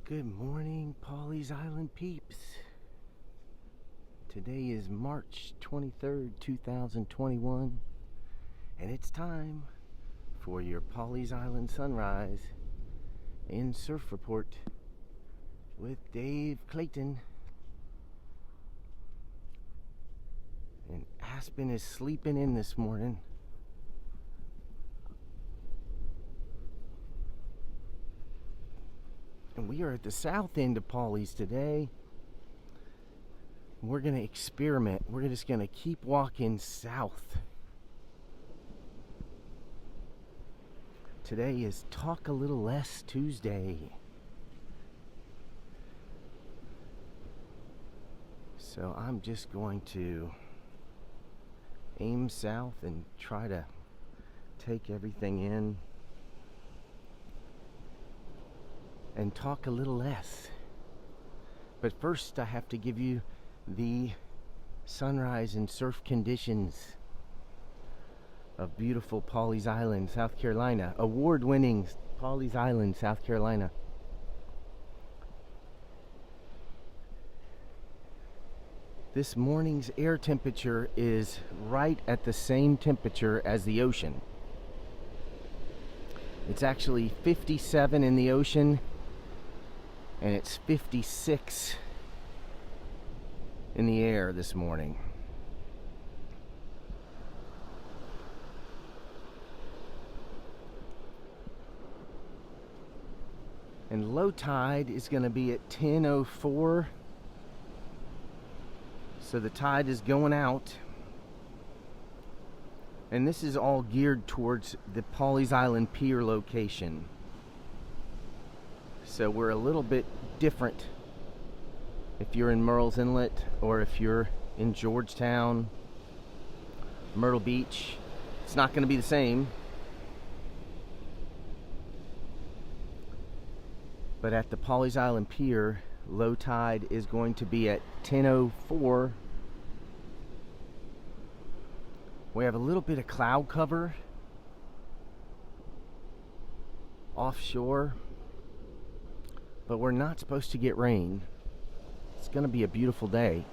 Good morning, Pawleys Island peeps. Today is March 23rd, 2021, and it's time for your Pawleys Island sunrise and surf report with Dave Clayton. And Aspen is sleeping in this morning. And we are at the south end of Pawleys today. We're going to experiment. We're just going to keep walking south. Today is Talk a Little Less Tuesday. So I'm just going to aim south and try to take everything in and talk a little less. But first I have to give you the sunrise and surf conditions of beautiful Pawleys Island, South Carolina. Award-winning Pawleys Island, South Carolina. This morning's air temperature is right at the same temperature as the ocean. It's actually 57 in the ocean, and it's 56 in the air this morning. And low tide is going to be at 10:04. So the tide is going out. And this is all geared towards the Pawleys Island Pier location. So we're a little bit different if you're in Murrells Inlet or if you're in Georgetown, Myrtle Beach. It's not going to be the same. But at the Pawleys Island Pier, low tide is going to be at 10:04. We have a little bit of cloud cover offshore, but we're not supposed to get rain. It's going to be a beautiful day.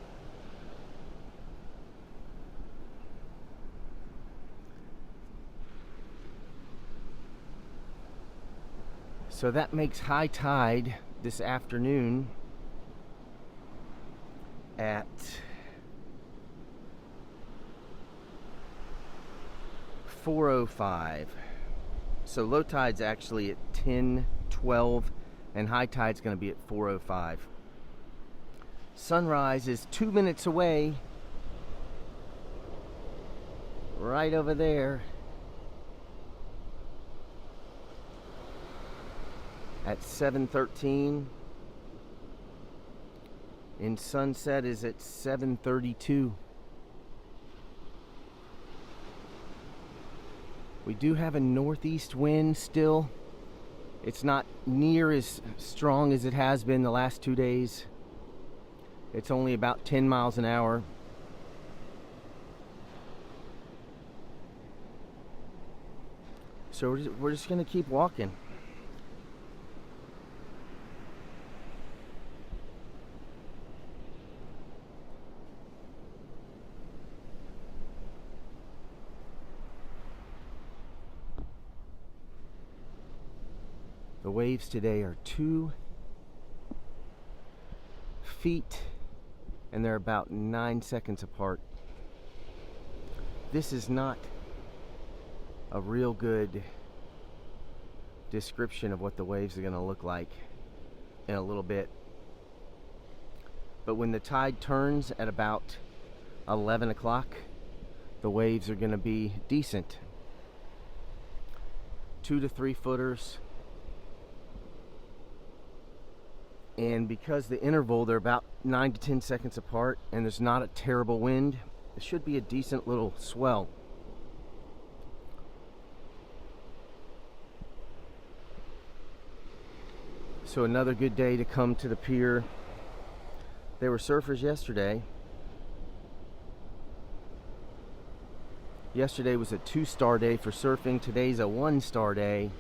So that makes high tide this afternoon at 4:05. So low tide's actually at 10:12 and high tide's going to be at 4:05. Sunrise is 2 minutes away, right over there at 7:13, and sunset is at 7:32. We do have a northeast wind still. It's not near as strong as it has been the last 2 days. It's only about 10 miles an hour. So we're just going to keep walking. The waves today are 2 feet and they're about 9 seconds apart. This is not a real good description of what the waves are going to look like in a little bit. But when the tide turns at about 11 o'clock, the waves are going to be decent. 2 to 3 footers. And because the interval, they're about 9 to 10 seconds apart and there's not a terrible wind, it should be a decent little swell. So another good day to come to the pier. There were surfers yesterday. Yesterday was a 2-star day for surfing. Today's a 1-star day.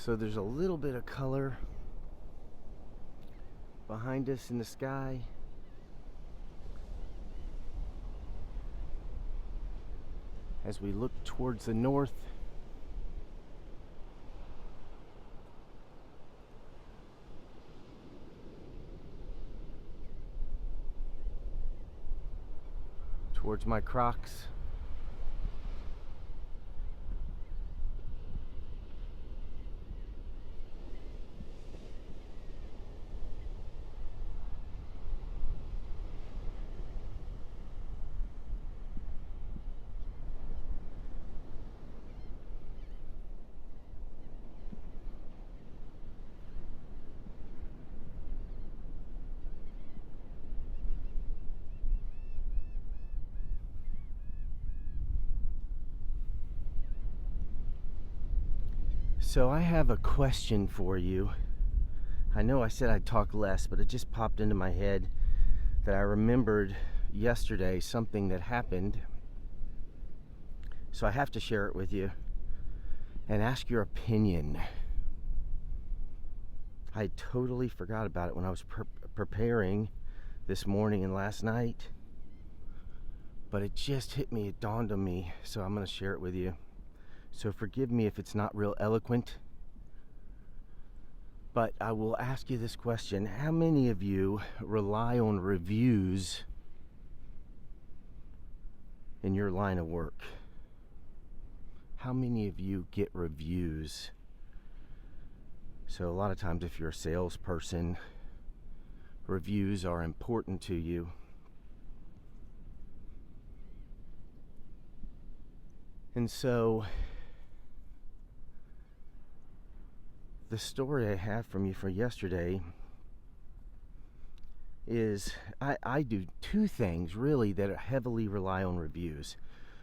So there's a little bit of color behind us in the sky. As we look towards the north, towards my Crocs. So I have a question for you. I know I said I'd talk less, but it just popped into my head that I remembered yesterday something that happened. So I have to share it with you and ask your opinion. I totally forgot about it when I was preparing this morning and last night. But it just hit me, it dawned on me, so I'm going to share it with you. So forgive me if it's not real eloquent, but I will ask you this question. How many of you rely on reviews in your line of work? How many of you get reviews? So a lot of times if you're a salesperson, reviews are important to you. And so the story I have from you for yesterday is I do two things really that heavily rely on reviews.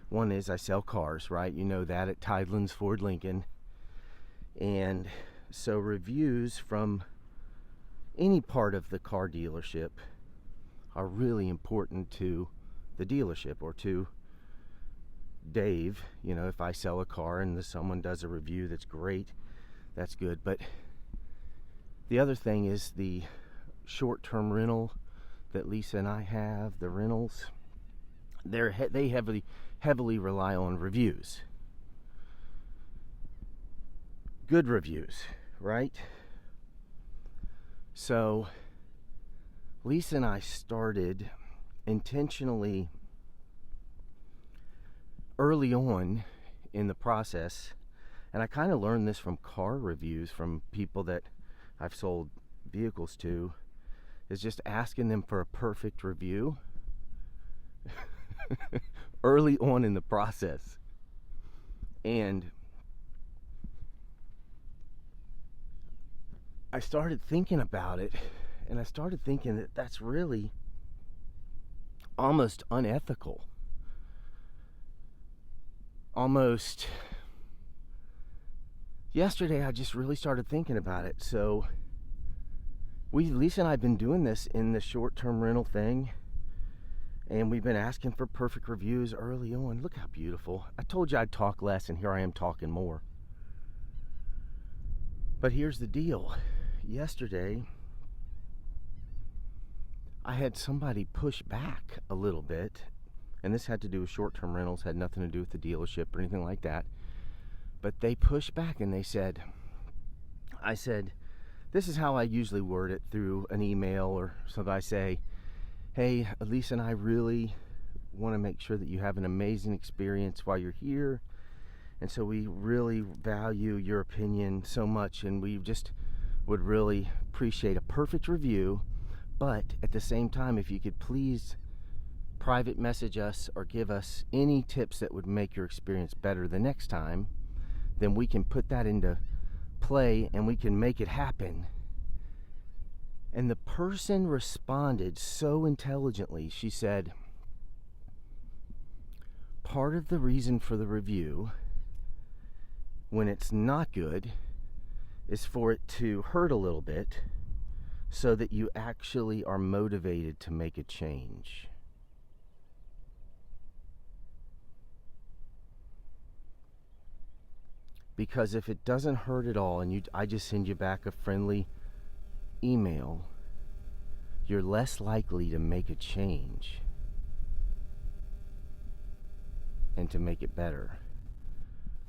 One is I sell cars, right? You know that at Tidelands Ford Lincoln. And so reviews from any part of the car dealership are really important to the dealership or to Dave. You know, if I sell a car and someone does a review that's great, that's good. But the other thing is the short-term rental that Lisa and I have, the rentals. They heavily rely on reviews. Good reviews, right? So Lisa and I started intentionally early on in the process, and I kind of learned this from car reviews from people that I've sold vehicles to, is just asking them for a perfect review early on in the process. And I started thinking about it, and I started thinking that that's really almost unethical. Almost. Yesterday I just really started thinking about it. So Lisa and I have been doing this in the short-term rental thing, and we've been asking for perfect reviews early on. Look how beautiful. I told you I'd talk less, and here I am talking more. But here's the deal. Yesterday I had somebody push back a little bit, and this had to do with short-term rentals, had nothing to do with the dealership or anything like that. But they pushed back and I said, this is how I usually word it through an email or something. I say, hey, Lisa and I really want to make sure that you have an amazing experience while you're here. And so we really value your opinion so much, and we just would really appreciate a perfect review. But at the same time, if you could please private message us or give us any tips that would make your experience better the next time, then we can put that into play and we can make it happen. And the person responded so intelligently. She said, part of the reason for the review, when it's not good, is for it to hurt a little bit so that you actually are motivated to make a change. Because if it doesn't hurt at all and I just send you back a friendly email, you're less likely to make a change and to make it better.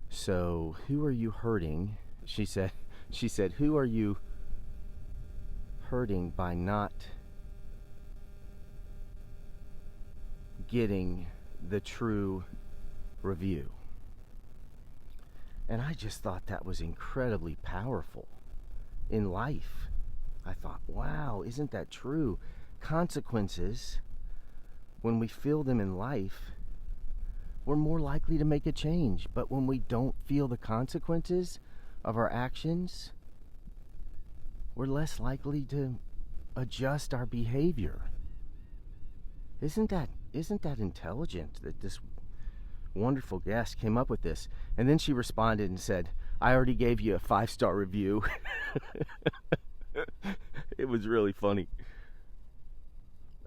So, who are you hurting? She said, who are you hurting by not getting the true review? And I just thought that was incredibly powerful in life. I thought, wow, isn't that true? Consequences, when we feel them in life, we're more likely to make a change. But when we don't feel the consequences of our actions, we're less likely to adjust our behavior. Isn't that intelligent that this wonderful guest came up with this? And then she responded and said, I already gave you a 5-star review. It was really funny.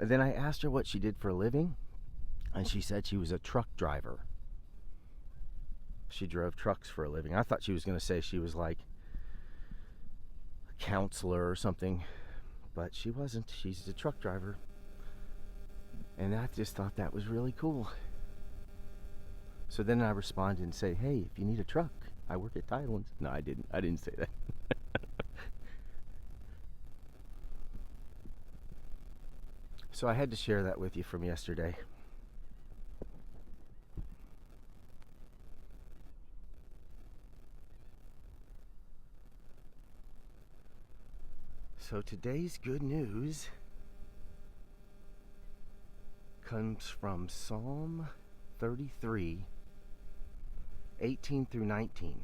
And then I asked her what she did for a living, and she said she was a truck driver. She drove trucks for a living. I thought she was going to say she was like a counselor or something, but she wasn't. She's a truck driver. And I just thought that was really cool. So then I responded and said, hey, if you need a truck, I work at Thailand's. No, I didn't say that. So I had to share that with you from yesterday. So today's good news comes from Psalm 33, 18 through 19.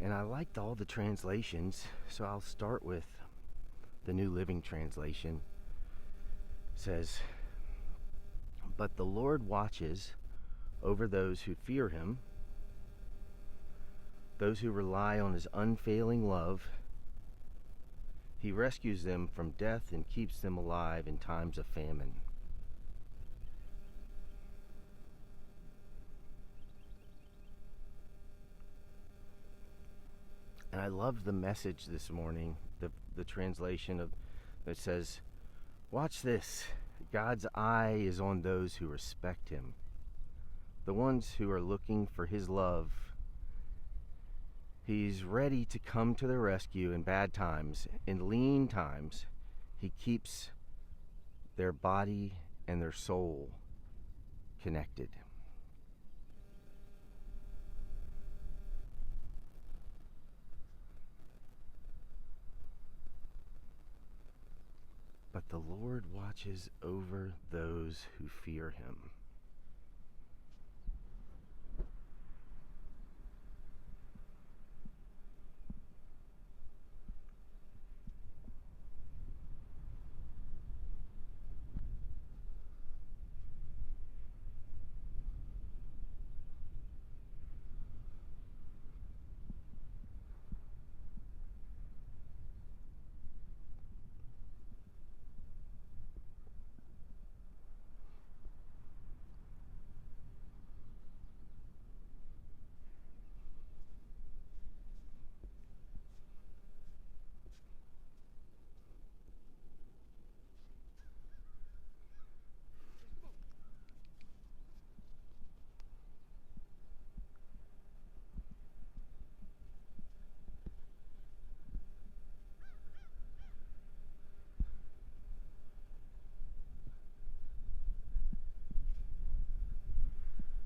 And I liked all the translations, so I'll start with the New Living Translation. It says, but the Lord watches over those who fear him, those who rely on his unfailing love. He rescues them from death and keeps them alive in times of famine. And I love the message this morning, the translation of that says, watch this. God's eye is on those who respect him, the ones who are looking for his love. He's ready to come to their rescue in bad times. In lean times, he keeps their body and their soul connected. But the Lord watches over those who fear him.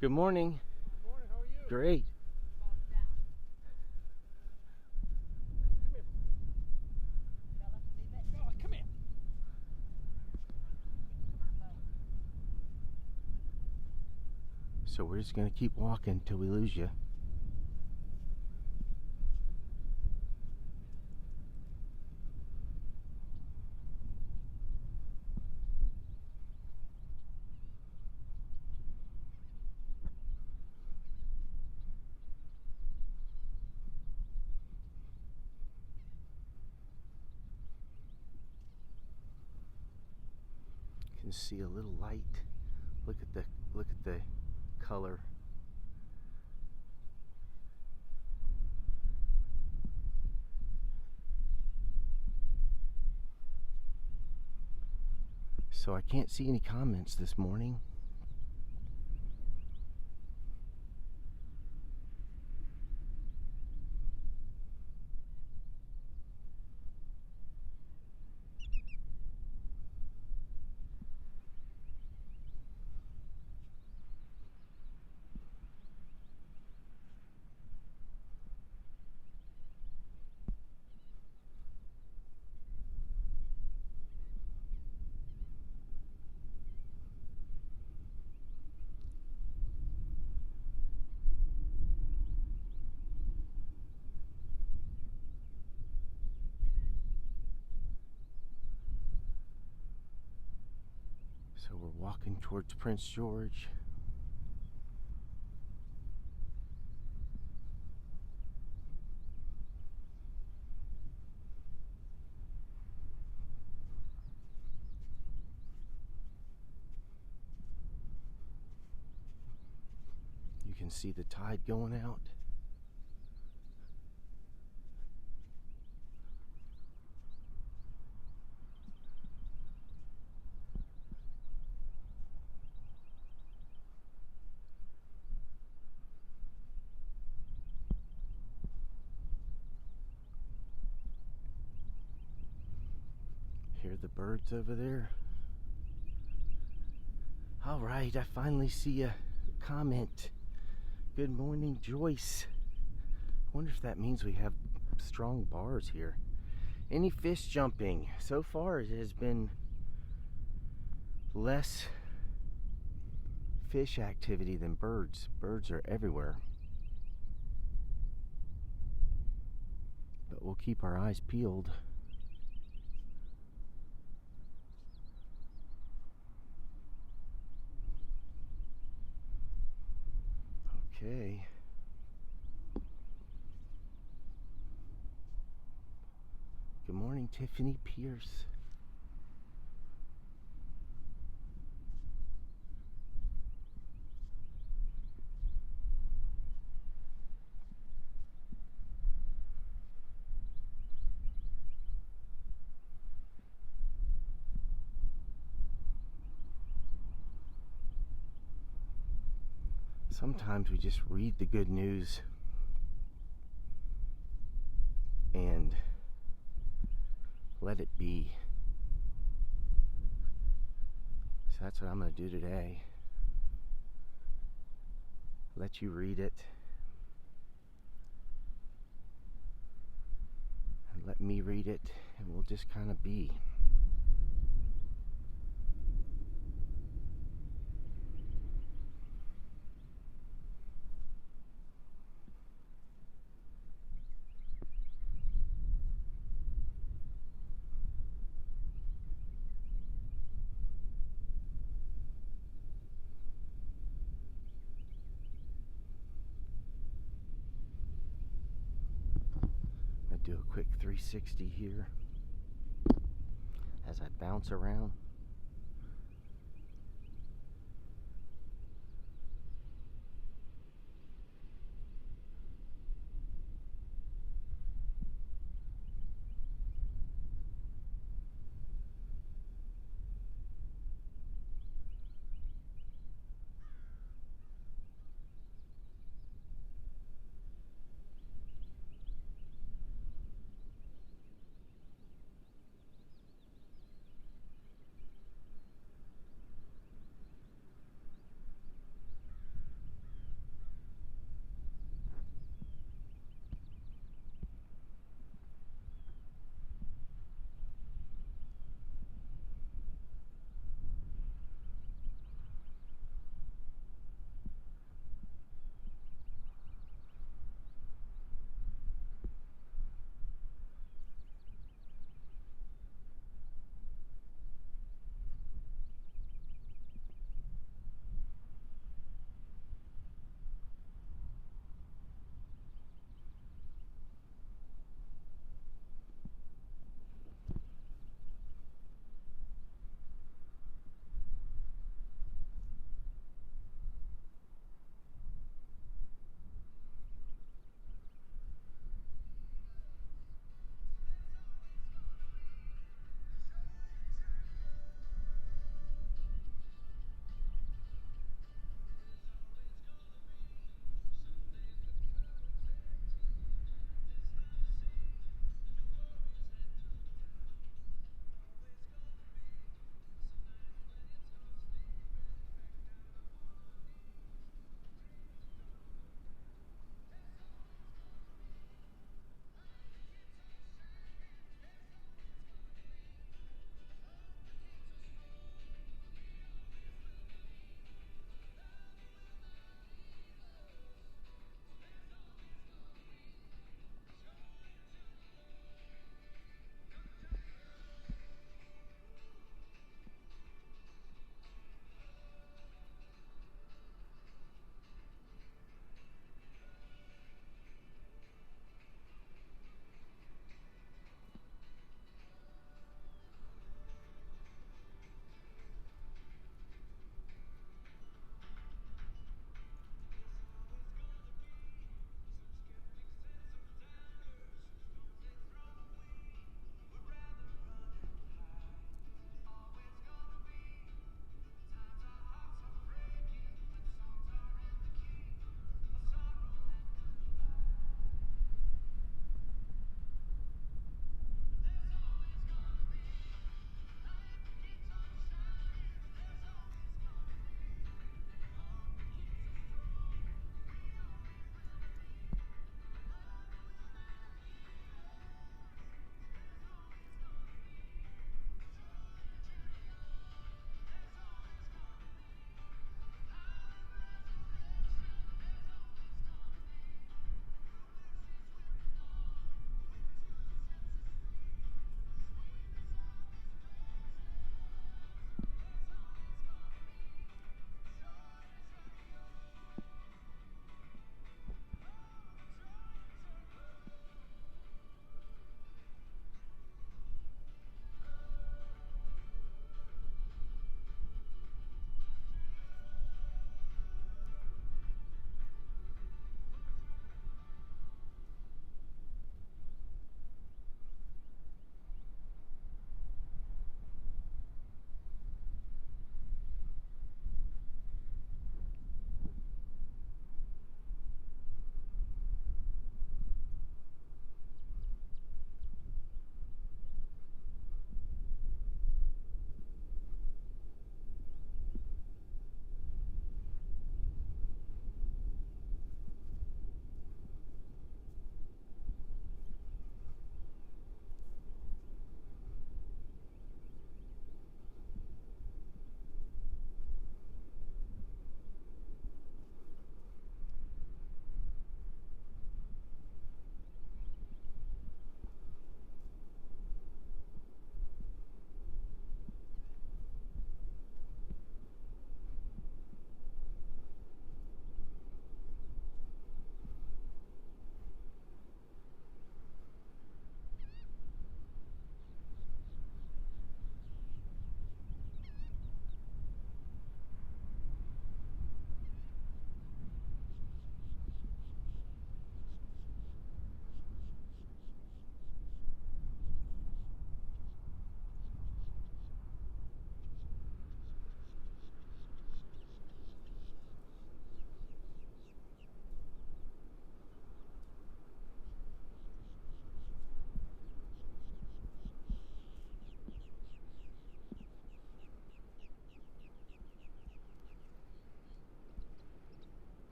Good morning. Good morning, how are you? Great. Bella, come here. So we're just going to keep walking till we lose you. can see a little light. Look at the color. So I can't see any comments this morning. So we're walking towards Prince George. You can see the tide going out. Hear the birds over there. All right, I finally see a comment. Good morning, Joyce. I wonder if that means we have strong bars here. Any fish jumping? So far it has been less fish activity than birds. Birds are everywhere. But we'll keep our eyes peeled. Okay. Good morning, Tiffany Pierce. Sometimes we just read the good news and let it be. So that's what I'm going to do today. Let you read it. And let me read it, and we'll just kind of be. Do a quick 360 here as I bounce around.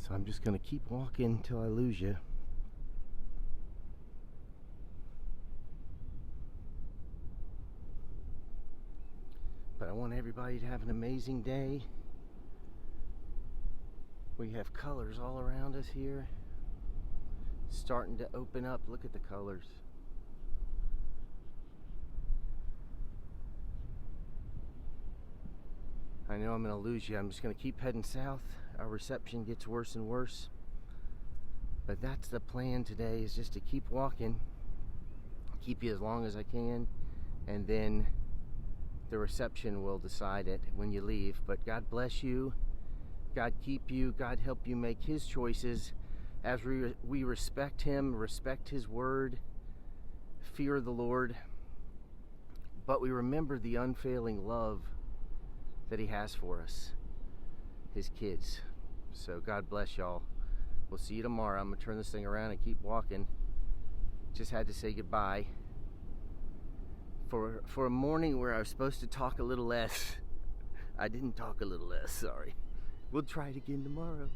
So I'm just going to keep walking till I lose you. But I want everybody to have an amazing day. We have colors all around us here. Starting to open up. Look at the colors. I know I'm going to lose you. I'm just going to keep heading south. Our reception gets worse and worse. But that's the plan today, is just to keep walking. Keep you as long as I can. And then the reception will decide it when you leave. But God bless you. God keep you. God help you make His choices as we respect Him, respect His word, fear the Lord. But we remember the unfailing love that He has for us, His kids. So God bless y'all. We'll see you tomorrow. I'm going to turn this thing around and keep walking. Just had to say goodbye. For a morning where I was supposed to talk a little less, I didn't talk a little less, sorry. We'll try it again tomorrow.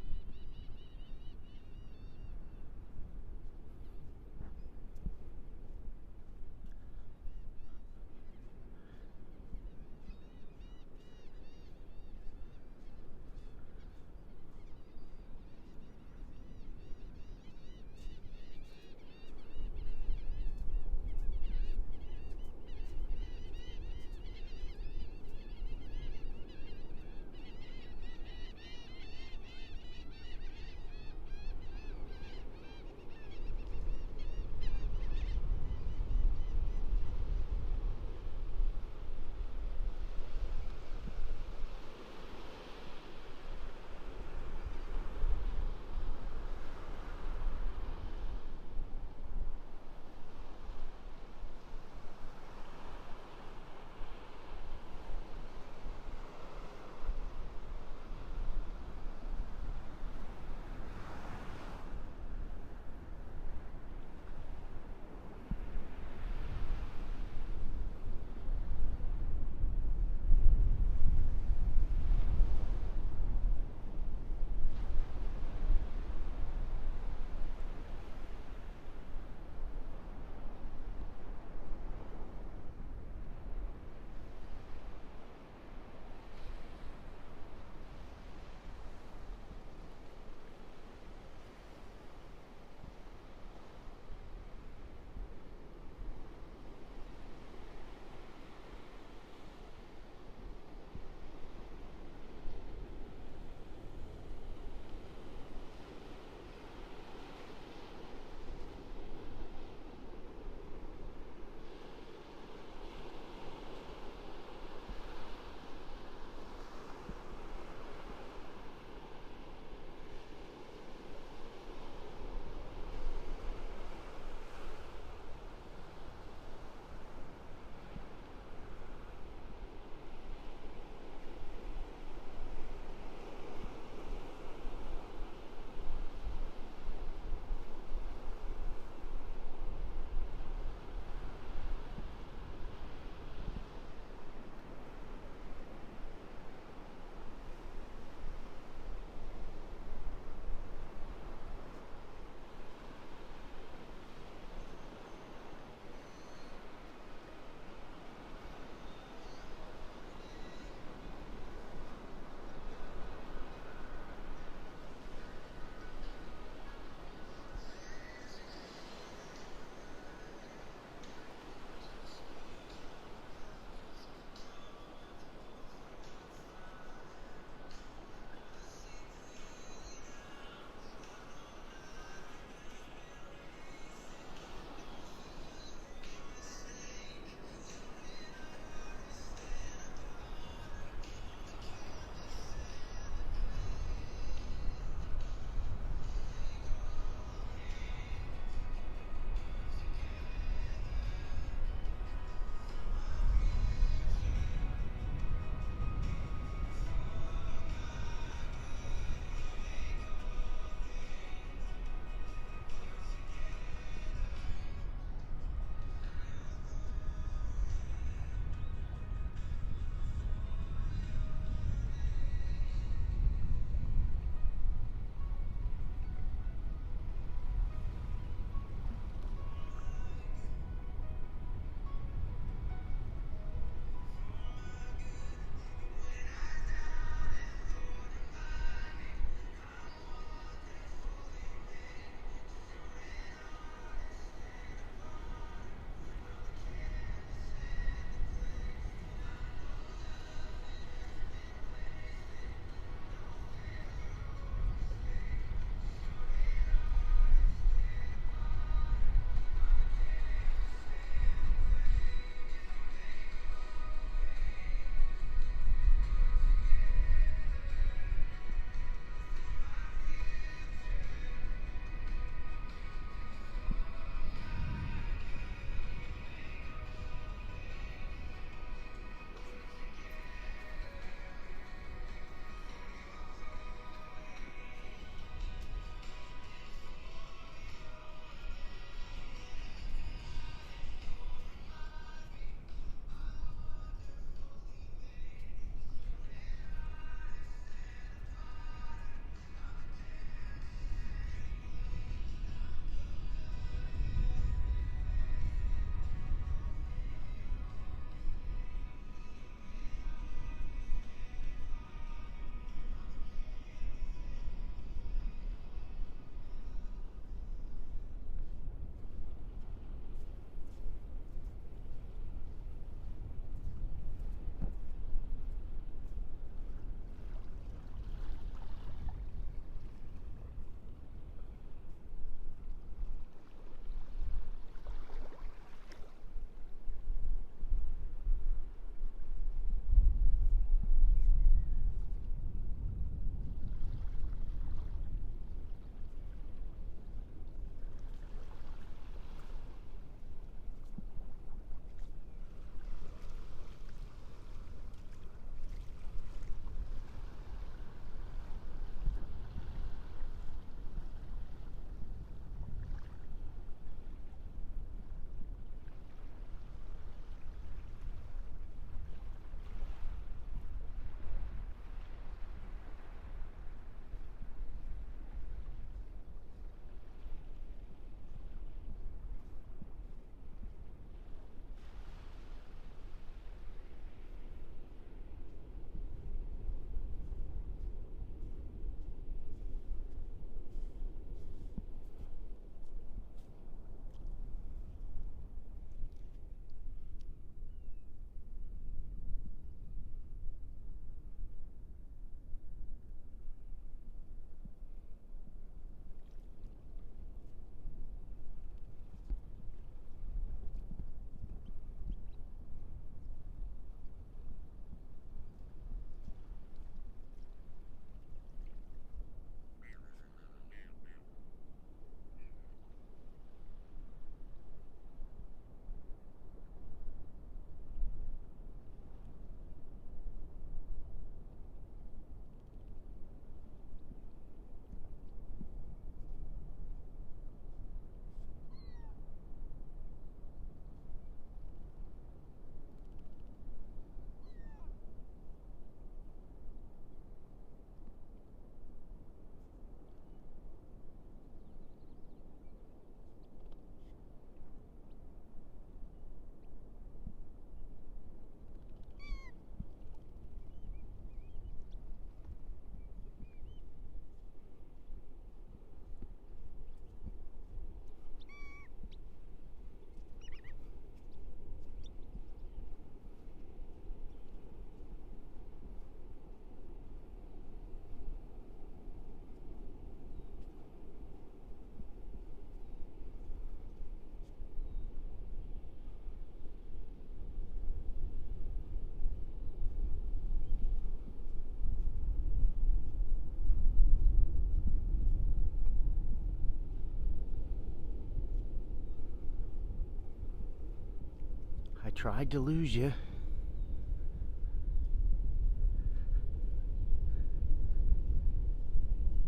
tried to lose you.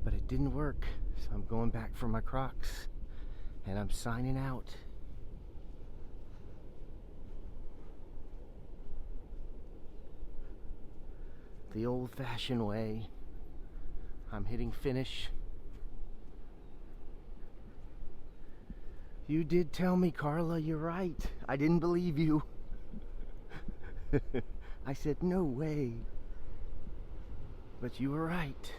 But it didn't work, so I'm going back for my Crocs, and I'm signing out. The old-fashioned way. I'm hitting finish. You did tell me, Carla, you're right. I didn't believe you. I said, no way. But you were right.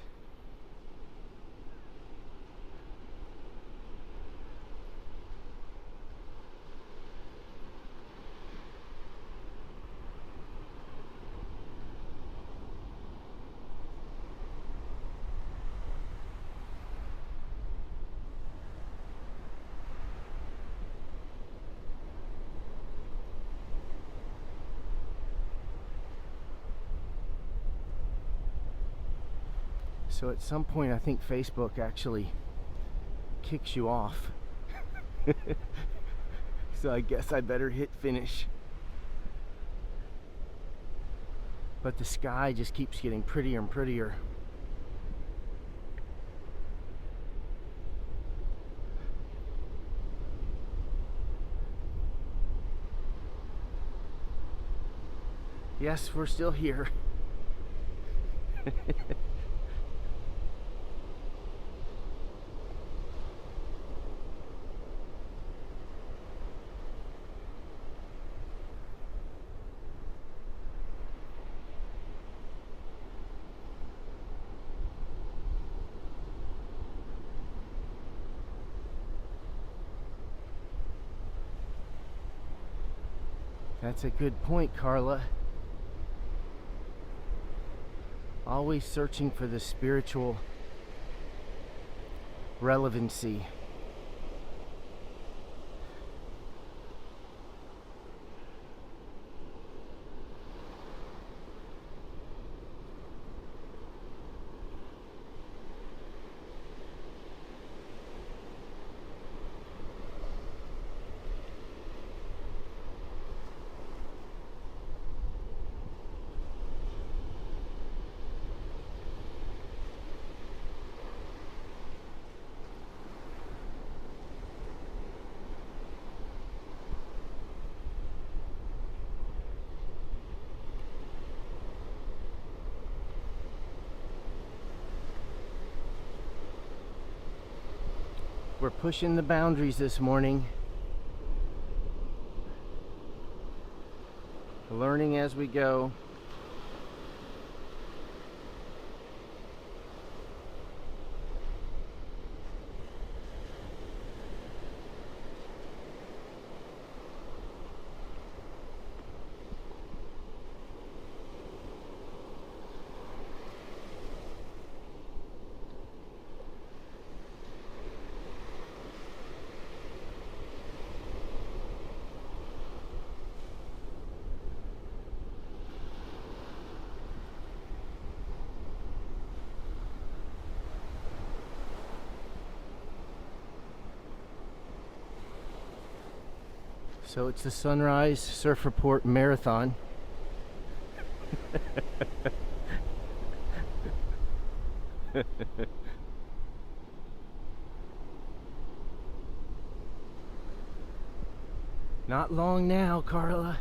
So at some point, I think Facebook actually kicks you off. So I guess I better hit finish. But the sky just keeps getting prettier and prettier. Yes, we're still here. That's a good point, Carla. Always searching for the spiritual relevancy. We're pushing the boundaries this morning. Learning as we go. So it's the Sunrise Surf Report Marathon. Not long now, Carla.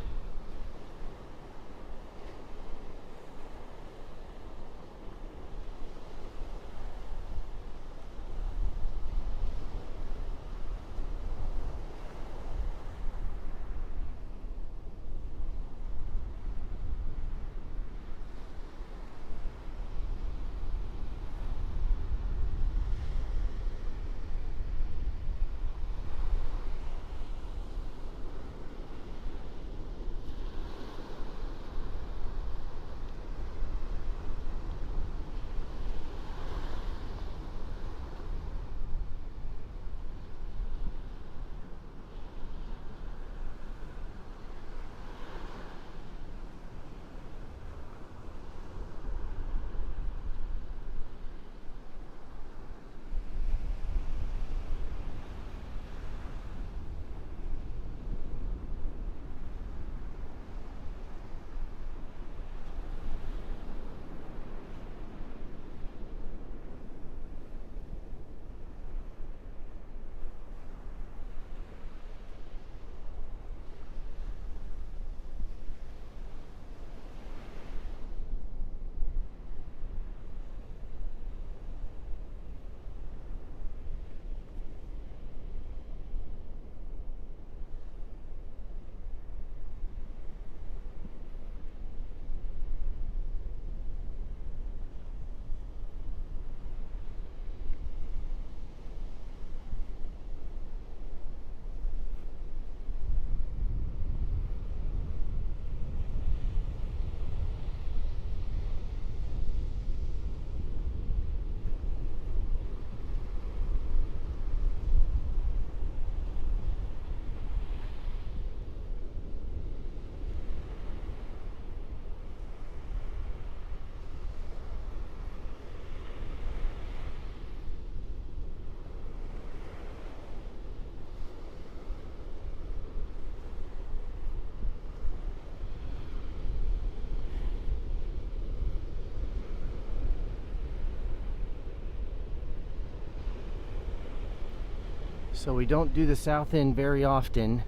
So we don't do the south end very often,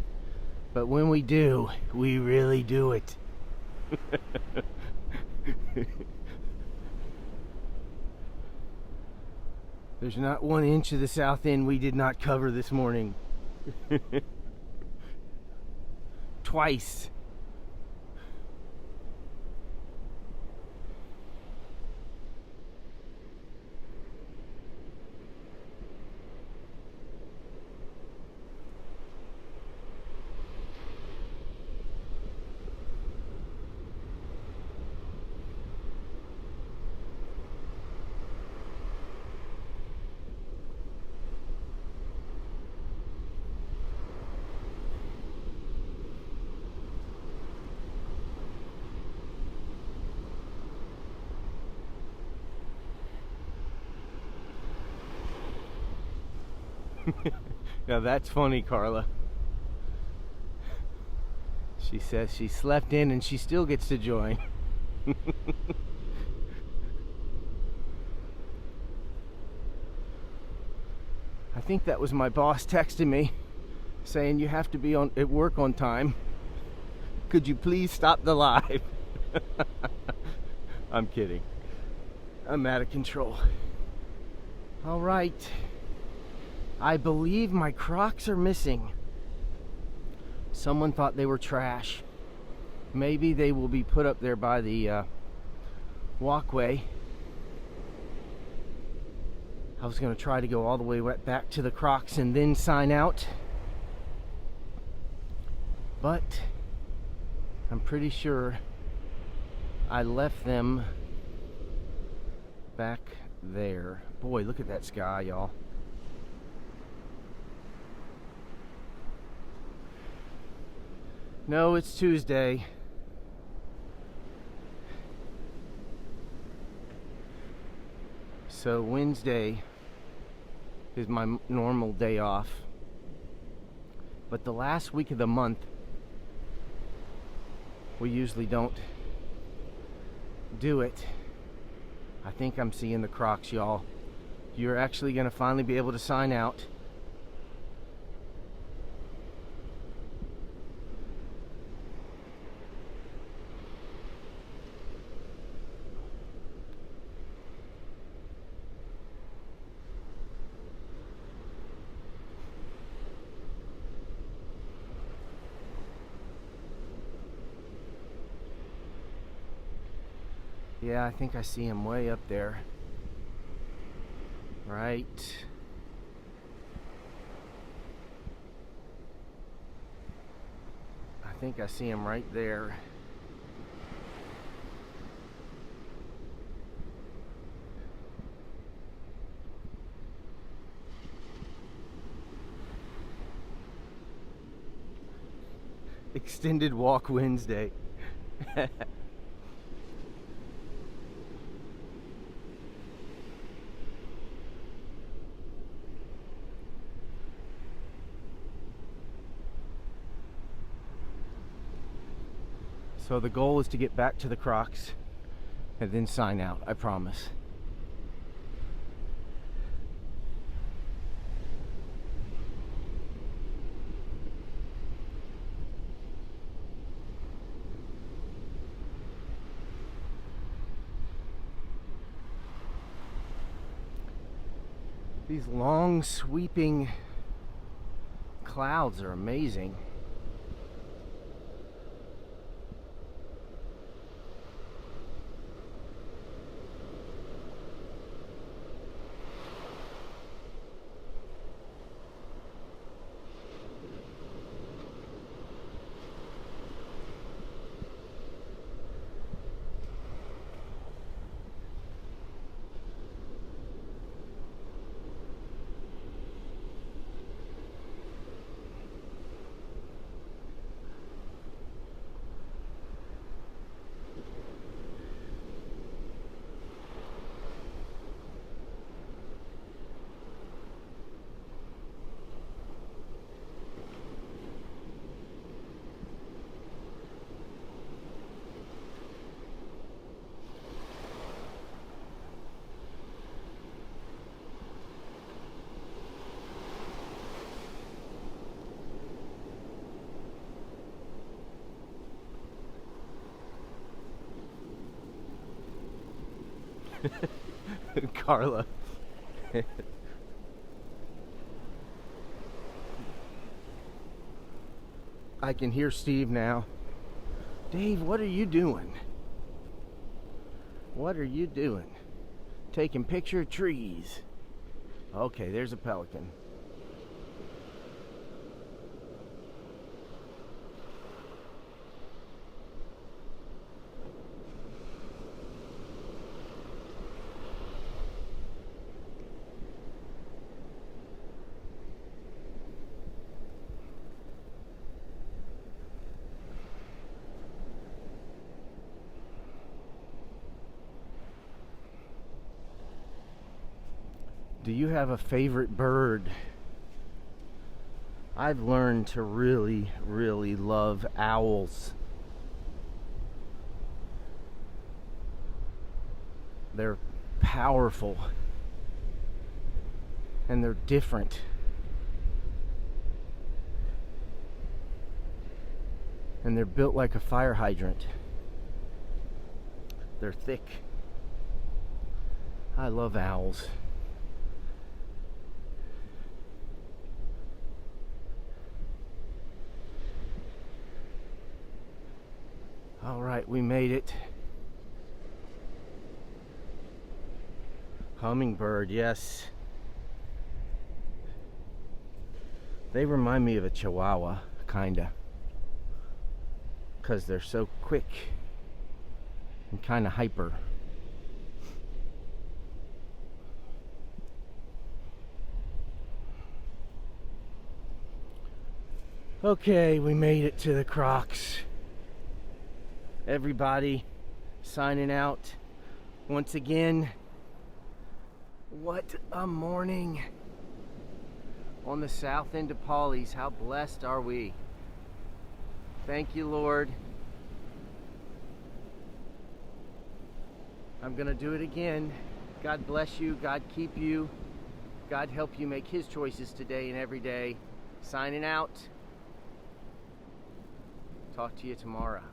but when we do, we really do it. There's not 1 inch of the south end we did not cover this morning. Twice. Now that's funny, Carla. She says she slept in and she still gets to join. I think that was my boss texting me saying you have to be at work on time. Could you please stop the live? I'm kidding. I'm out of control. All right. I believe my Crocs are missing. Someone thought they were trash. Maybe they will be put up there by the walkway. I was going to try to go all the way back to the Crocs and then sign out. But I'm pretty sure I left them back there. Boy, look at that sky, y'all. No, it's Tuesday. So Wednesday is my normal day off. But the last week of the month, we usually don't do it. I think I'm seeing the Crocs, y'all. You're actually going to finally be able to sign out. Yeah, I think I see him way up there. Right. I think I see him right there. Extended walk Wednesday. So the goal is to get back to the Crocs and then sign out, I promise. These long sweeping clouds are amazing. Carla. I can hear Steve now. Dave, what are you doing? What are you doing? Taking picture of trees. Okay, there's a pelican. Do you have a favorite bird? I've learned to really, really love owls. They're powerful and they're different. And they're built like a fire hydrant. They're thick. I love owls. All right, we made it. Hummingbird, yes. They remind me of a chihuahua, kinda. 'Cause they're so quick and kinda hyper. Okay, we made it to the Crocs. Everybody signing out once again. What a morning on the south end of Pawleys. How blessed are we? Thank you, Lord. I'm gonna do it again. God bless you. God keep you. God help you make His choices today and every day. Signing out. Talk to you tomorrow.